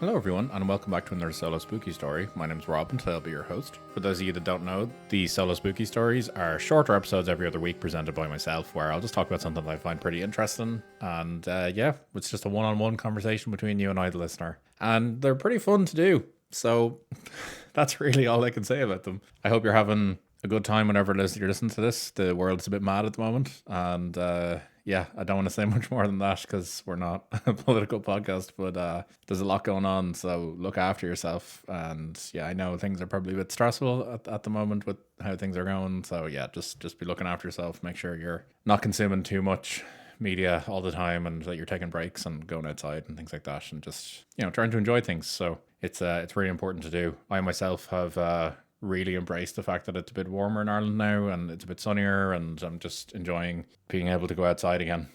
Hello everyone, and welcome back to another Solo Spooky Story. My name's Rob, and today I'll be your host. For those of you that don't know, the Solo Spooky Stories are shorter episodes every other week presented by myself, where I'll just talk about something that I find pretty interesting. And it's just a one-on-one conversation between you and I, the listener. And they're pretty fun to do. So that's really all I can say about them. I hope you're having a good time whenever you're listening to this. The world's a bit mad at the moment, and I don't want to say much more than that because we're not a political podcast, but there's a lot going on, so look after yourself. And yeah, I know things are probably a bit stressful at the moment with how things are going, so yeah, just be looking after yourself. Make sure you're not consuming too much media all the time, and that you're taking breaks and going outside and things like that, and just trying to enjoy things. So it's really important to do. I myself have really embraced the fact that it's a bit warmer in Ireland now and it's a bit sunnier, and I'm just enjoying being able to go outside again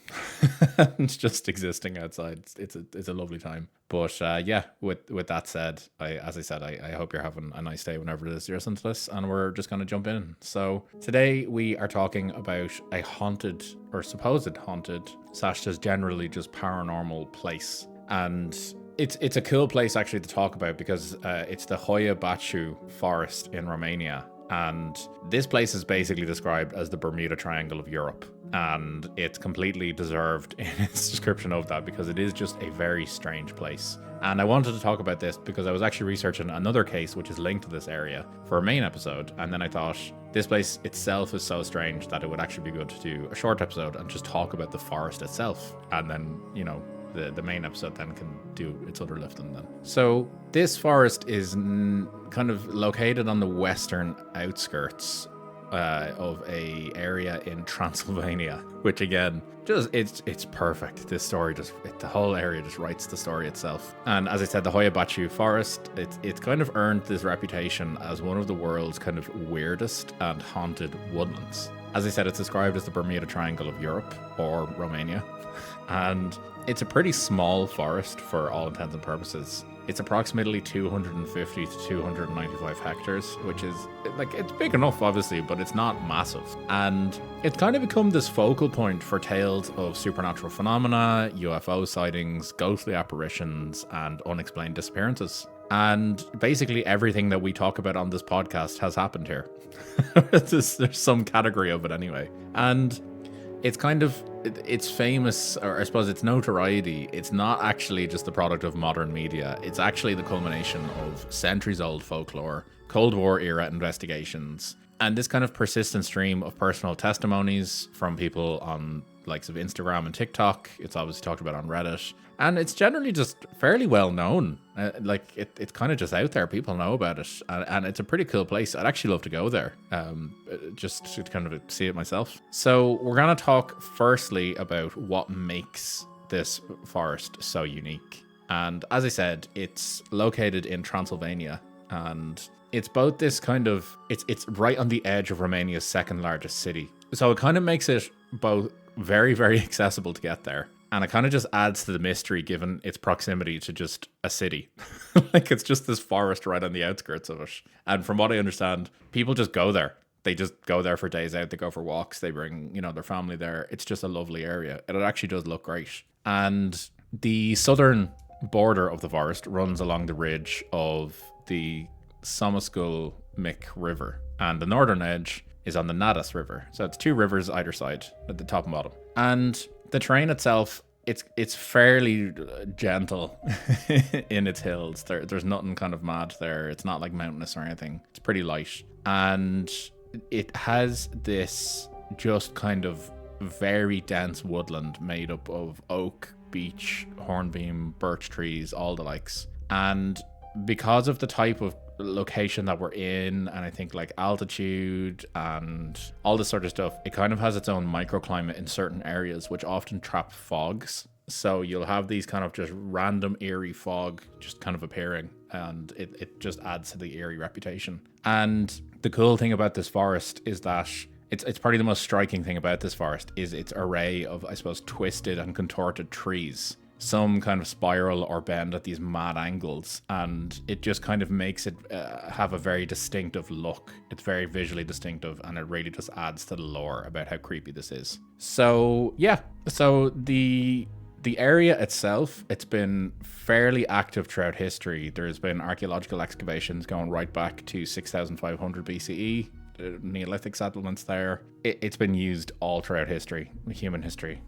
and just existing outside. It's a lovely time. But with that said, I hope you're having a nice day whenever it is you're listening to this, and we're just going to jump in. So today we are talking about a haunted or supposed haunted / just generally just paranormal place. And it's a cool place actually to talk about because it's the Hoia-Baciu Forest in Romania. And this place is basically described as the Bermuda Triangle of Europe. And it's completely deserved in its description of that because it is just a very strange place. And I wanted to talk about this because I was actually researching another case which is linked to this area for a main episode. And then I thought this place itself is so strange that it would actually be good to do a short episode and just talk about the forest itself. And then, the main episode then can do its other lifting then. So this forest is kind of located on the western outskirts of a area in Transylvania, which again, just it's perfect. This story the whole area just writes the story itself. And as I said, the Hoia-Baciu Forest, it's kind of earned this reputation as one of the world's kind of weirdest and haunted woodlands. As I said, it's described as the Bermuda Triangle of Europe, or Romania. And it's a pretty small forest for all intents and purposes. It's approximately 250 to 295 hectares, which is, it's big enough, obviously, but it's not massive. And it's kind of become this focal point for tales of supernatural phenomena, UFO sightings, ghostly apparitions, and unexplained disappearances. And basically everything that we talk about on this podcast has happened here. There's some category of it anyway. And it's famous, or I suppose its notoriety, it's not actually just the product of modern media. It's actually the culmination of centuries-old folklore, Cold War era investigations, and this kind of persistent stream of personal testimonies from people on likes of Instagram and TikTok. It's obviously talked about on Reddit, and it's generally just fairly well known. It's kind of just out there. People know about it, and it's a pretty cool place. I'd actually love to go there, just to kind of see it myself. So we're gonna talk firstly about what makes this forest so unique. And as I said, it's located in Transylvania, and it's both this kind of it's right on the edge of Romania's second largest city. So it kind of makes it both very, very accessible to get there. And it kind of just adds to the mystery given its proximity to just a city. It's just this forest right on the outskirts of it. And from what I understand, people just go there. They just go there for days out. They go for walks. They bring, their family there. It's just a lovely area. And it actually does look great. And the southern border of the forest runs along the ridge of the Somasculmic River. And the northern edge is on the Nadas River. So it's two rivers either side at the top and bottom. And the terrain itself, it's fairly gentle in its hills. There's nothing kind of mad there. It's not like mountainous or anything. It's pretty light. And it has this just kind of very dense woodland made up of oak, beech, hornbeam, birch trees, all the likes. And because of the type of location that we're in, and I think like altitude and all this sort of stuff, it kind of has its own microclimate in certain areas which often trap fogs. So you'll have these kind of just random eerie fog just kind of appearing, and it just adds to the eerie reputation. And the cool thing about this forest is that it's probably the most striking thing about this forest is its array of, I suppose, twisted and contorted trees. Some kind of spiral or bend at these mad angles, and it just kind of makes it have a very distinctive look. It's very visually distinctive, and it really just adds to the lore about how creepy this is. So yeah, so the the area itself, it's been fairly active throughout history. There's been archaeological excavations going right back to 6500 BCE, Neolithic settlements there. It's been used all throughout history, human history.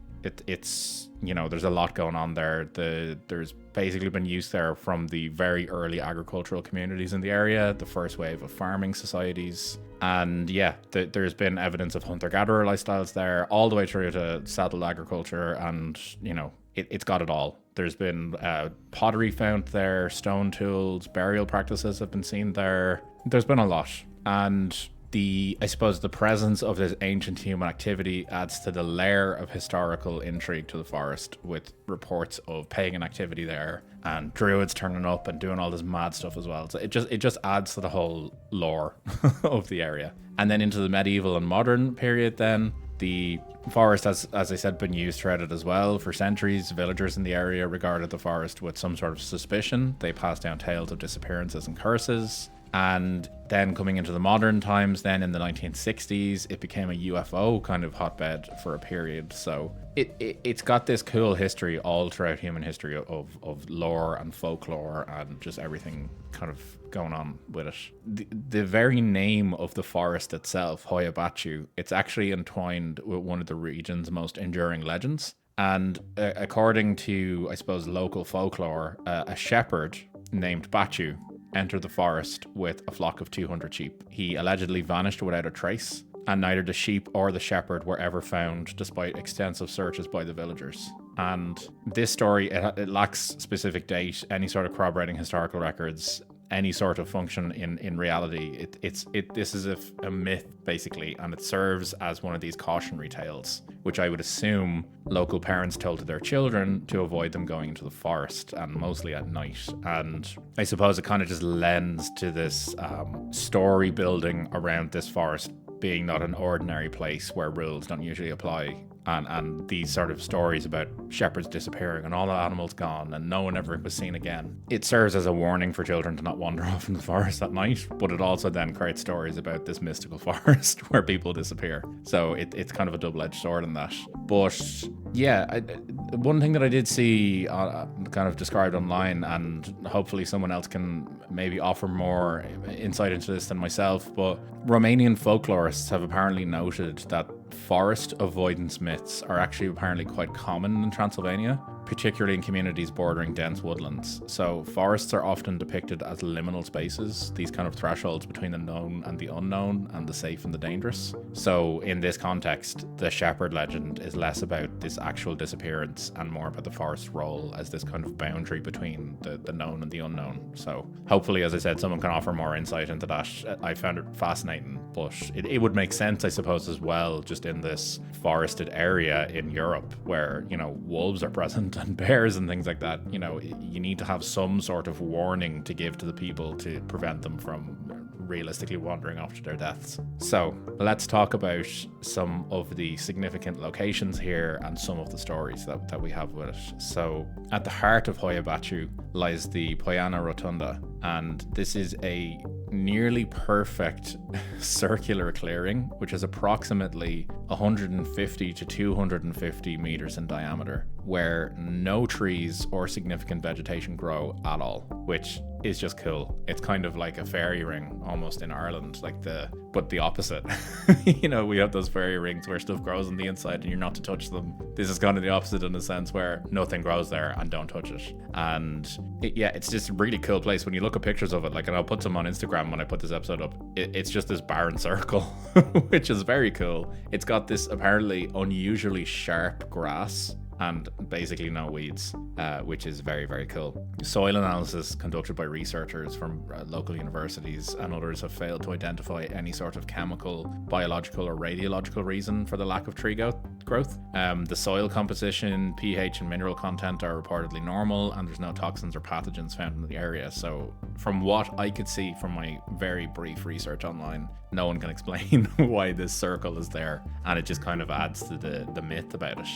It's there's a lot going on there. There's basically been use there from the very early agricultural communities in the area, the first wave of farming societies, and there's been evidence of hunter-gatherer lifestyles there, all the way through to settled agriculture, and it's got it all. There's been pottery found there, stone tools, burial practices have been seen there. There's been a lot, and I suppose the presence of this ancient human activity adds to the layer of historical intrigue to the forest, with reports of pagan activity there and druids turning up and doing all this mad stuff as well. So it just adds to the whole lore of the area. And then into the medieval and modern period, then the forest has, as I said, been used throughout it as well. For centuries, villagers in the area regarded the forest with some sort of suspicion. They passed down tales of disappearances and curses. And then coming into the modern times, then in the 1960s, it became a UFO kind of hotbed for a period. So it's got this cool history all throughout human history of lore and folklore and just everything kind of going on with it. The very name of the forest itself, Hoia-Baciu, it's actually entwined with one of the region's most enduring legends. And according to, I suppose, local folklore, a shepherd named Baciu entered the forest with a flock of 200 sheep. He allegedly vanished without a trace, and neither the sheep or the shepherd were ever found despite extensive searches by the villagers. And this story, it lacks specific date, any sort of corroborating historical records, any sort of function in reality. This is a myth basically, and it serves as one of these cautionary tales, which I would assume local parents told to their children to avoid them going into the forest, and mostly at night. And I suppose it kind of just lends to this story building around this forest being not an ordinary place where rules don't usually apply. And these sort of stories about shepherds disappearing and all the animals gone and no one ever was seen again. It serves as a warning for children to not wander off in the forest at night, but it also then creates stories about this mystical forest where people disappear. So it's kind of a double-edged sword in that. But yeah, one thing that I did see kind of described online, and hopefully someone else can maybe offer more insight into this than myself, but Romanian folklorists have apparently noted that forest avoidance myths are actually apparently quite common in Transylvania, particularly in communities bordering dense woodlands. So forests are often depicted as liminal spaces, these kind of thresholds between the known and the unknown, and the safe and the dangerous. So in this context, the shepherd legend is less about this actual disappearance and more about the forest's role as this kind of boundary between the known and the unknown. So hopefully, as I said, someone can offer more insight into that. I found it fascinating, but it would make sense, I suppose, as well, just in this forested area in Europe where, wolves are present and bears and things like that. You need to have some sort of warning to give to the people to prevent them from realistically wandering off to their deaths. So let's talk about some of the significant locations here and some of the stories that we have with it. So at the heart of Hoia-Baciu lies the Poiana Rotunda, and this is a nearly perfect circular clearing, which is approximately 150 to 250 meters in diameter, where no trees or significant vegetation grow at all, which is just cool. It's kind of like a fairy ring almost in Ireland, but the opposite. We have those fairy rings where stuff grows on the inside and you're not to touch them. This is kind of the opposite in a sense where nothing grows there and don't touch it. And it's just a really cool place. When you look at pictures of it, and I'll put some on Instagram when I put this episode up, it's just this barren circle, which is very cool. It's got this apparently unusually sharp grass and basically no weeds, which is very, very cool. Soil analysis conducted by researchers from local universities and others have failed to identify any sort of chemical, biological or radiological reason for the lack of tree growth. The soil composition, pH and mineral content are reportedly normal, and there's no toxins or pathogens found in the area. So from what I could see from my very brief research online, no one can explain why this circle is there, and it just kind of adds to the myth about it.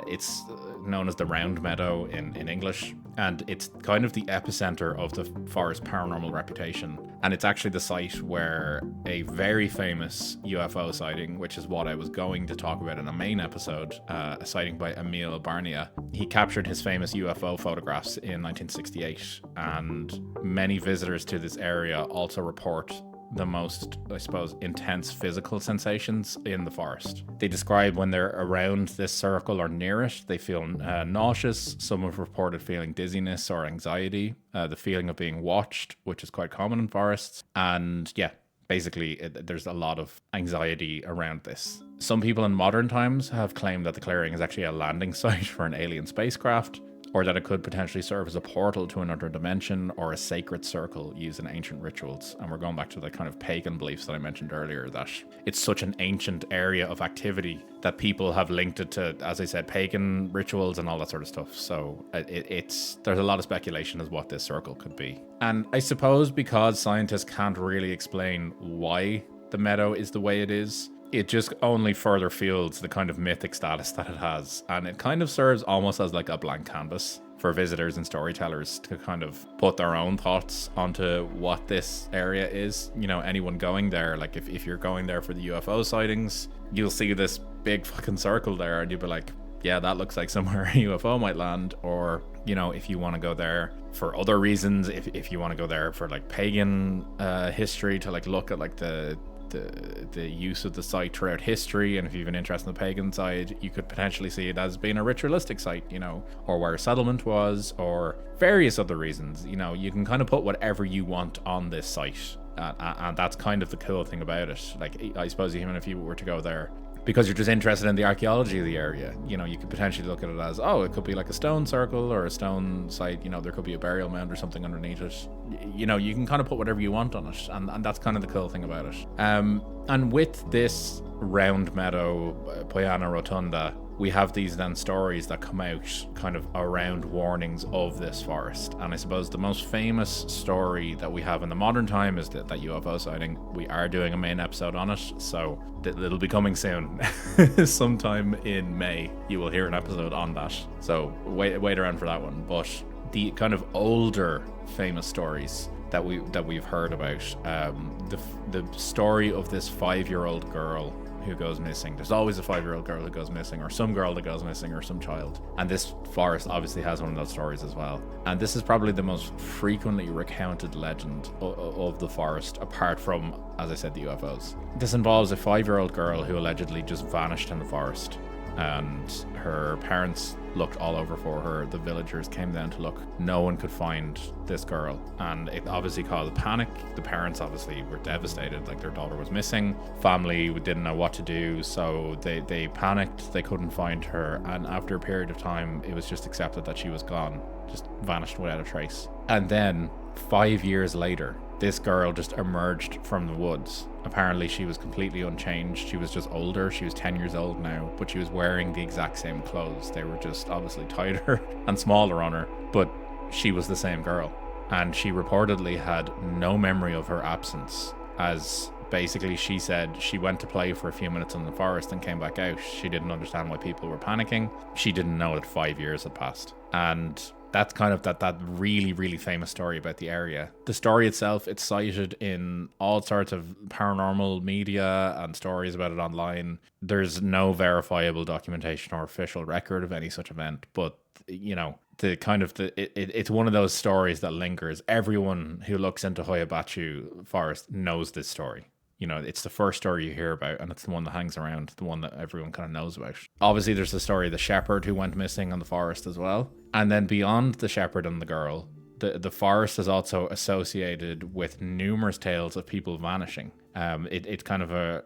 It's known as the Round Meadow in English, and it's kind of the epicenter of the forest's paranormal reputation. And it's actually the site where a very famous UFO sighting, which is what I was going to talk about in a main episode, a sighting by Emil Barnia. He captured his famous UFO photographs in 1968, and many visitors to this area also report the most, I suppose, intense physical sensations in the forest. They describe when they're around this circle or near it, they feel nauseous. Some have reported feeling dizziness or anxiety, the feeling of being watched, which is quite common in forests. And yeah, basically, there's a lot of anxiety around this. Some people in modern times have claimed that the clearing is actually a landing site for an alien spacecraft, or that it could potentially serve as a portal to another dimension or a sacred circle used in ancient rituals. And we're going back to the kind of pagan beliefs that I mentioned earlier, that it's such an ancient area of activity that people have linked it to, as I said, pagan rituals and all that sort of stuff. So there's a lot of speculation as what this circle could be. And I suppose because scientists can't really explain why the meadow is the way it is, it just only further fuels the kind of mythic status that it has. And it kind of serves almost as like a blank canvas for visitors and storytellers to kind of put their own thoughts onto what this area is. You know, anyone going there, like if you're going there for the UFO sightings, you'll see this big fucking circle there and you'll be like, yeah, that looks like somewhere a UFO might land. Or, you know, if you want to go there for other reasons, if you want to go there for like pagan history, to like look at like the use of the site throughout history, and if you've an interest in the pagan side, you could potentially see it as being a ritualistic site, you know, or where a settlement was, or various other reasons. You know, you can kind of put whatever you want on this site, and that's kind of the cool thing about it. Like, I suppose even if you were to go there because you're just interested in the archaeology of the area, you know, you could potentially look at it as, oh, it could be like a stone circle or a stone site, you know, there could be a burial mound or something underneath it. You know, you can kind of put whatever you want on it, and that's kind of the cool thing about it. And with this Round Meadow, Poiana Rotunda, we have these then stories that come out kind of around warnings of this forest. And I suppose the most famous story that we have in the modern time is that UFO sighting. We are doing a main episode on it, so it'll be coming soon. Sometime in May, you will hear an episode on that. So wait around for that one. But the kind of older famous stories that we've heard about, the story of this 5-year-old girl who goes missing. There's always a 5-year-old girl who goes missing, or some girl that goes missing, or some child. And this forest obviously has one of those stories as well. And this is probably the most frequently recounted legend of the forest, apart from, as I said, the UFOs. This involves a 5-year-old girl who allegedly just vanished in the forest, and her parents looked all over for her. The villagers came down to look. No one could find this girl, and it obviously caused panic. The parents obviously were devastated, like their daughter was missing. Family didn't know what to do, so they panicked. They couldn't find her, and after a period of time, it was just accepted that she was gone, just vanished without a trace. And then 5 years later, this girl just emerged from the woods. Apparently she was completely unchanged. She was just older. She was 10 years old now, but she was wearing the exact same clothes. They were just obviously tighter and smaller on her, but she was the same girl. And she reportedly had no memory of her absence, as basically she said she went to play for a few minutes in the forest and came back out. She didn't understand why people were panicking. She didn't know that 5 years had passed. And that's kind of that really, really famous story about the area. The story itself, it's cited in all sorts of paranormal media and stories about it online. There's no verifiable documentation or official record of any such event, but, you know, it's one of those stories that lingers. Everyone who looks into Hoia-Baciu Forest knows this story. You know, it's the first story you hear about, and it's the one that hangs around, the one that everyone kind of knows about. Obviously, there's the story of the shepherd who went missing in the forest as well. And then beyond the shepherd and the girl, the forest is also associated with numerous tales of people vanishing. It's kind of a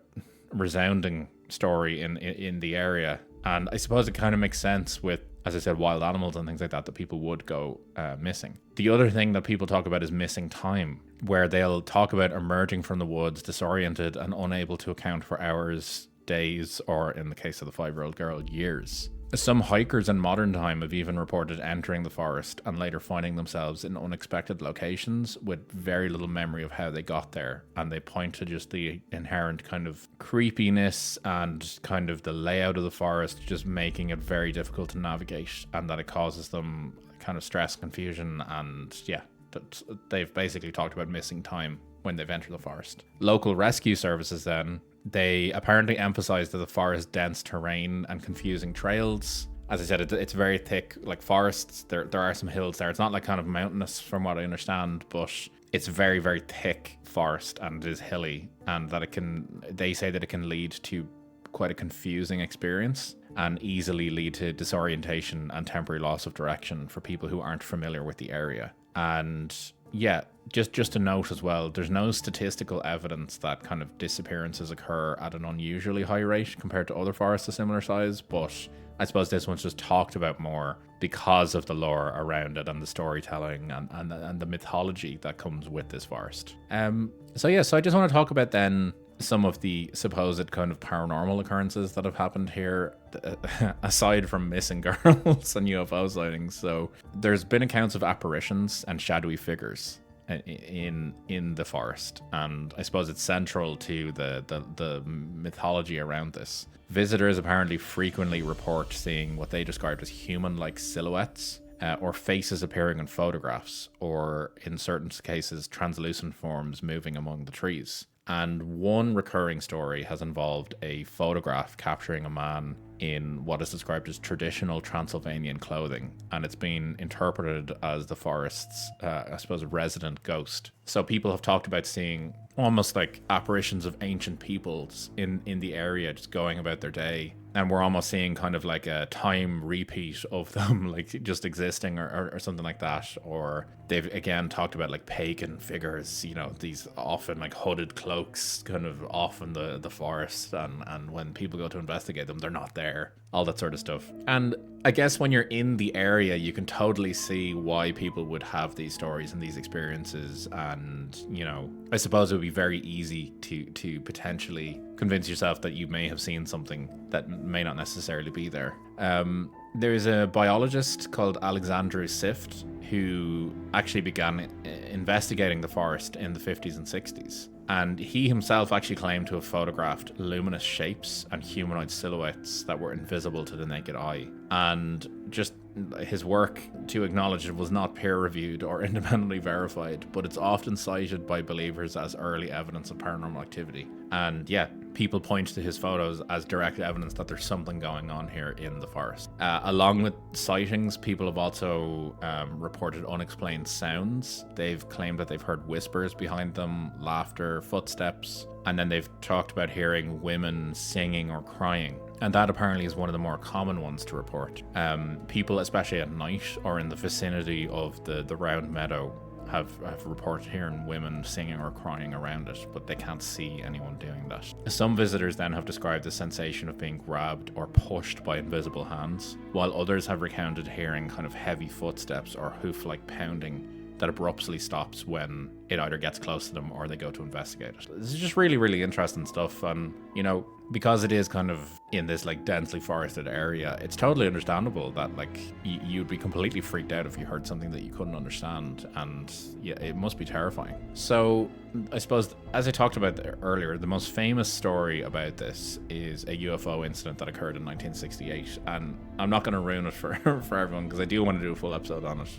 resounding story in the area. And I suppose it kind of makes sense with, as I said, wild animals and things like that people would go missing. The other thing that people talk about is missing time, where they'll talk about emerging from the woods disoriented and unable to account for hours, days, or in the case of the 5-year-old girl, years. Some hikers in modern time have even reported entering the forest and later finding themselves in unexpected locations with very little memory of how they got there. And they point to just the inherent kind of creepiness and kind of the layout of the forest just making it very difficult to navigate, and that it causes them kind of stress, confusion, and yeah, they've basically talked about missing time when they've entered the forest. Local rescue services then, they apparently emphasize that the forest's dense terrain and confusing trails. As I said, it's very thick, like forests. There are some hills there. It's not like kind of mountainous from what I understand, but it's very, very thick forest and it is hilly, and that they say that it can lead to quite a confusing experience and easily lead to disorientation and temporary loss of direction for people who aren't familiar with the area. And yeah, just to note as well, there's no statistical evidence that kind of disappearances occur at an unusually high rate compared to other forests of similar size, but I suppose this one's just talked about more because of the lore around it and the storytelling and the mythology that comes with this forest. So I just want to talk about then some of the supposed kind of paranormal occurrences that have happened here, aside from missing girls and UFO sightings. So there's been accounts of apparitions and shadowy figures in the forest, and I suppose it's central to the mythology around this. Visitors apparently frequently report seeing what they described as human-like silhouettes, or faces appearing in photographs, or in certain cases translucent forms moving among the trees. And one recurring story has involved a photograph capturing a man in what is described as traditional Transylvanian clothing, and it's been interpreted as the forest's, I suppose, resident ghost. So people have talked about seeing almost like apparitions of ancient peoples in the area just going about their day, and we're almost seeing kind of like a time repeat of them, like just existing or something like that. Or they've again talked about like pagan figures, these often like hooded cloaks kind of off in the forest, and when people go to investigate them, they're not there, all that sort of stuff. And I guess when you're in the area, you can totally see why people would have these stories and these experiences. And, I suppose it would be very easy to potentially convince yourself that you may have seen something that may not necessarily be there. There's a biologist called Alexandru Sift who actually began investigating the forest in the 50s and 60s. And he himself actually claimed to have photographed luminous shapes and humanoid silhouettes that were invisible to the naked eye. And just his work, to acknowledge it, was not peer-reviewed or independently verified, but it's often cited by believers as early evidence of paranormal activity. And yeah, people point to his photos as direct evidence that there's something going on here in the forest. Along with sightings, people have also reported unexplained sounds. They've claimed that they've heard whispers behind them, laughter, footsteps, and then they've talked about hearing women singing or crying. And that apparently is one of the more common ones to report. People, especially at night or in the vicinity of the round meadow, have reported hearing women singing or crying around it, but they can't see anyone doing that. Some visitors then have described the sensation of being grabbed or pushed by invisible hands, while others have recounted hearing kind of heavy footsteps or hoof-like pounding that abruptly stops when it either gets close to them or they go to investigate it. This is just really, really interesting stuff. And, because it is kind of in this like densely forested area, it's totally understandable that like you'd be completely freaked out if you heard something that you couldn't understand. And yeah, it must be terrifying. So I suppose, as I talked about earlier, the most famous story about this is a UFO incident that occurred in 1968. And I'm not going to ruin it for everyone because I do want to do a full episode on it.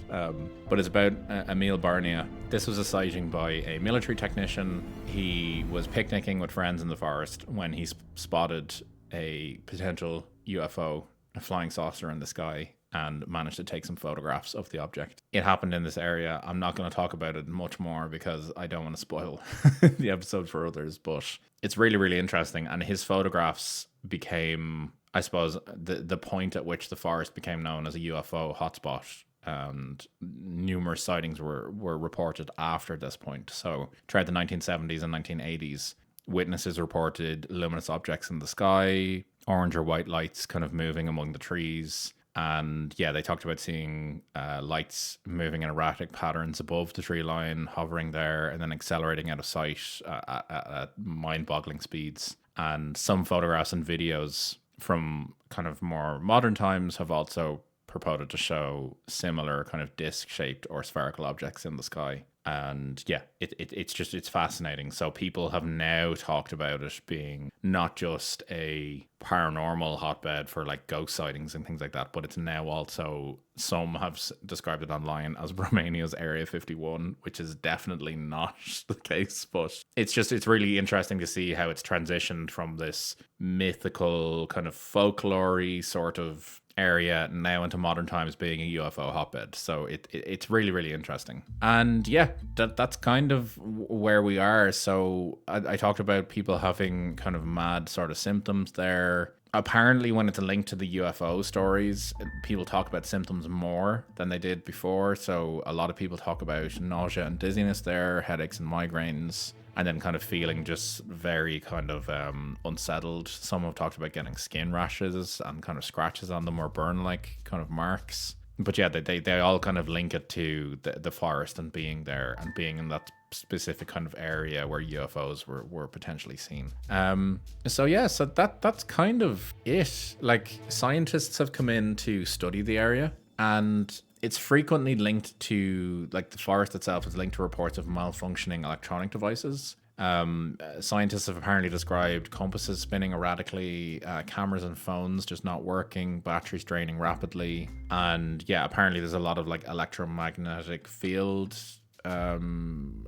But it's about Emil Barnia. This was a sighting by a military technician. He was picnicking with friends in the forest when he spotted a potential UFO, a flying saucer in the sky, and managed to take some photographs of the object. It happened in this area. I'm not going to talk about it much more because I don't want to spoil the episode for others, but it's really, really interesting. And his photographs became, I suppose, the point at which the forest became known as a UFO hotspot. And numerous sightings were reported after this point. So throughout the 1970s and 1980s, witnesses reported luminous objects in the sky, orange or white lights kind of moving among the trees. And yeah, they talked about seeing lights moving in erratic patterns above the tree line, hovering there, and then accelerating out of sight at mind-boggling speeds. And some photographs and videos from kind of more modern times have also purported to show similar kind of disc-shaped or spherical objects in the sky. And yeah, it's fascinating. So people have now talked about it being not just a paranormal hotbed for like ghost sightings and things like that, but it's now also, some have described it online as Romania's Area 51, which is definitely not the case. But it's really interesting to see how it's transitioned from this mythical kind of folklore-y sort of area now into modern times being a UFO hotbed. So it's really, really interesting. And yeah, that's kind of where we are. So I talked about people having kind of mad sort of symptoms there. Apparently, when it's linked to the UFO stories, people talk about symptoms more than they did before. So a lot of people talk about nausea and dizziness there, headaches and migraines, and then kind of feeling just very kind of unsettled. Some have talked about getting skin rashes and kind of scratches on them or burn-like kind of marks. But yeah, they all kind of link it to the forest and being there and being in that specific kind of area where UFOs were potentially seen. So that's kind of it. Like, scientists have come in to study the area, and it's frequently linked to, like, the forest itself is linked to reports of malfunctioning electronic devices. Scientists have apparently described compasses spinning erratically, cameras and phones just not working, batteries draining rapidly, and yeah, apparently there's a lot of like electromagnetic field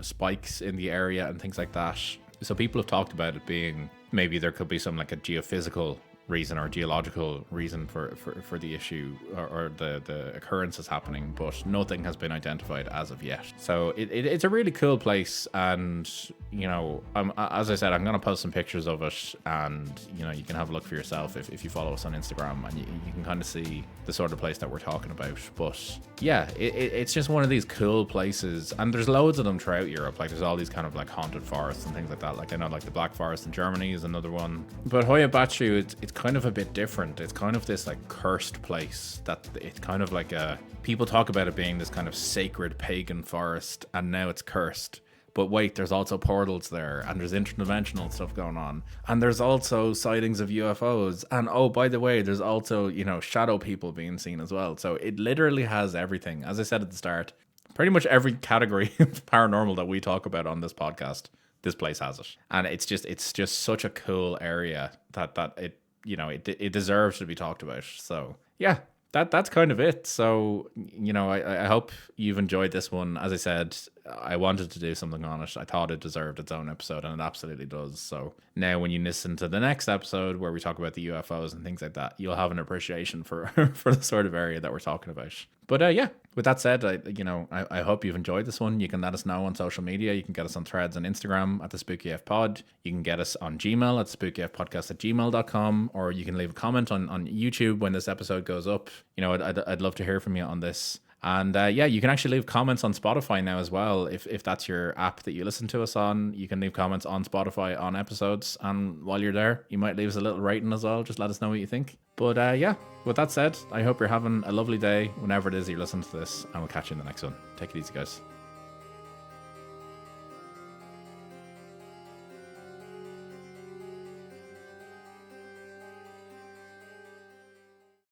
spikes in the area and things like that. So people have talked about it being, maybe there could be some like a geophysical reason or geological reason for the issue or the occurrences happening, but nothing has been identified as of yet. So it's a really cool place, and you know, as I said, I'm gonna post some pictures of it, and you know, you can have a look for yourself if you follow us on Instagram, and you can kind of see the sort of place that we're talking about. But yeah, it's just one of these cool places, and there's loads of them throughout Europe. Like, there's all these kind of like haunted forests and things like that. Like, I know like the Black Forest in Germany is another one, but Hoia-Baciu, it's kind of a bit different. It's kind of this like cursed place that it's kind of like people talk about it being this kind of sacred pagan forest, and now it's cursed. But wait, there's also portals there, and there's interdimensional stuff going on, and there's also sightings of UFOs, and oh, by the way, there's also, you know, shadow people being seen as well. So it literally has everything. As I said at the start, pretty much every category of paranormal that we talk about on this podcast, this place has it. And it's just such a cool area that it, you know, it deserves to be talked about. So yeah, that's kind of it. So, you know, I hope you've enjoyed this one. As I said, I wanted to do something on it. I thought it deserved its own episode, and it absolutely does. So now when you listen to the next episode where we talk about the UFOs and things like that, you'll have an appreciation for for the sort of area that we're talking about. But yeah, with that said, I hope you've enjoyed this one. You can let us know on social media. You can get us on Threads and Instagram at the SpookyFPod. You can get us on Gmail at spookyfpodcast@gmail.com, or you can leave a comment on YouTube when this episode goes up. You know, I'd love to hear from you on this. And yeah, you can actually leave comments on Spotify now as well. If that's your app that you listen to us on, you can leave comments on Spotify on episodes. And while you're there, you might leave us a little rating as well. Just let us know what you think. But yeah, with that said, I hope you're having a lovely day whenever it is you're listening to this. And we'll catch you in the next one. Take it easy, guys.